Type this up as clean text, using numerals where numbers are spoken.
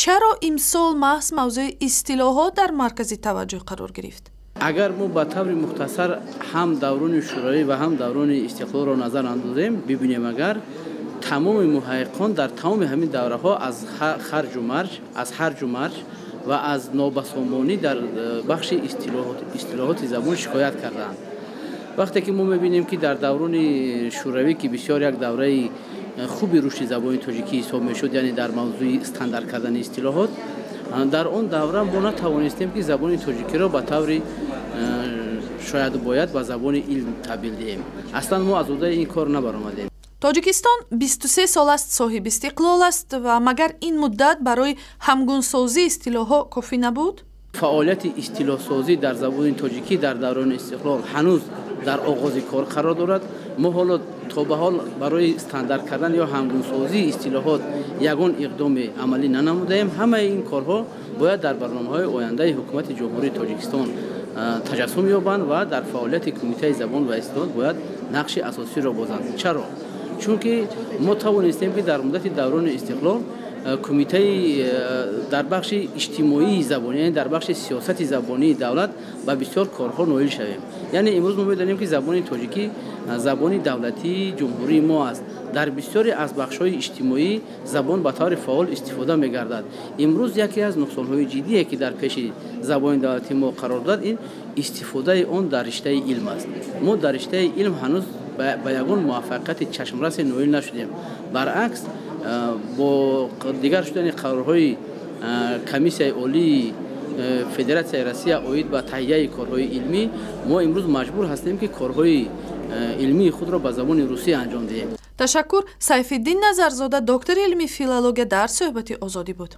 چرا امسال محض موضوع اصطلاحات در مرکز توجه قرار گرفت؟ اگر ما به طور مختصر هم دوران شوروی و هم دوران استقلال را نظر اندازیم ببینیم اگر تمام محققان در تمام همین دوره ها از خرج و مرج و از نابسامانی در بخش اصطلاحات زبان شکایت کردند. وقتی که ما می‌بینیم که در دوران شوروی که بسیار یک دوره خوبی رشد زبان تاجیکی حساب می‌شد، یعنی در موضوع استاندارد کردن اصطلاحات، در اون دوره ما نتوانستیم که زبان تاجیکی را به طور شاید باید به زبان علم تبدیل دهیم. اصلا ما از عهده این کار نبرآمدیم. تاجیکستان 23 سال است صاحب استقلال است و مگر این مدت برای همگونسازی اصطلاحات کافی نبود؟ فعالیت اصطلاح سازی در زبان تاجیکی در دوران استقلال هنوز در آغاز کار قرار دارد. ما حالا تا به حال برای استاندارد کردن یا همگونسازی اصطلاحات یگان اقدام عملی ننمودیم. همه این کارها باید در برنامه‌های آینده حکومت جمهوری تاجیکستان تجسم یابند و در فعالیت کمیته زبان و اصطلاحات باید نقش اساسی را بازند. چرا؟ چون که ما توانستیم که در مدت دوران استقلال کمیته در بخش اجتماعی زبانی، یعنی در بخش سیاست زبانی دولت با بسیار کارها نائل شویم. یعنی امروز ما می‌دانیم که زبان تاجیکی زبان دولتی جمهوری ما است. در بسیاری از بخش‌های اجتماعی زبان به طور فعال استفاده می‌گردد. امروز یکی از نقصان‌های جدی که در پیش زبان دولتی ما قرار داد این استفاده آن در رشته علم است. ما در رشته علم هنوز به یگان موفقیت چشمرس نائل نشدیم. برعکس با دیگر شدن قرارهای کمیسیون عالی فدراسیون روسیه اوید به تهیه کارهای علمی، ما امروز مجبور هستیم که کارهای علمی خود را به زبان روسی انجام دهیم. تشکر. سیف‌الدین نظرزاده، دکتر علمی فیلولوژی در صحبت آزادی بود.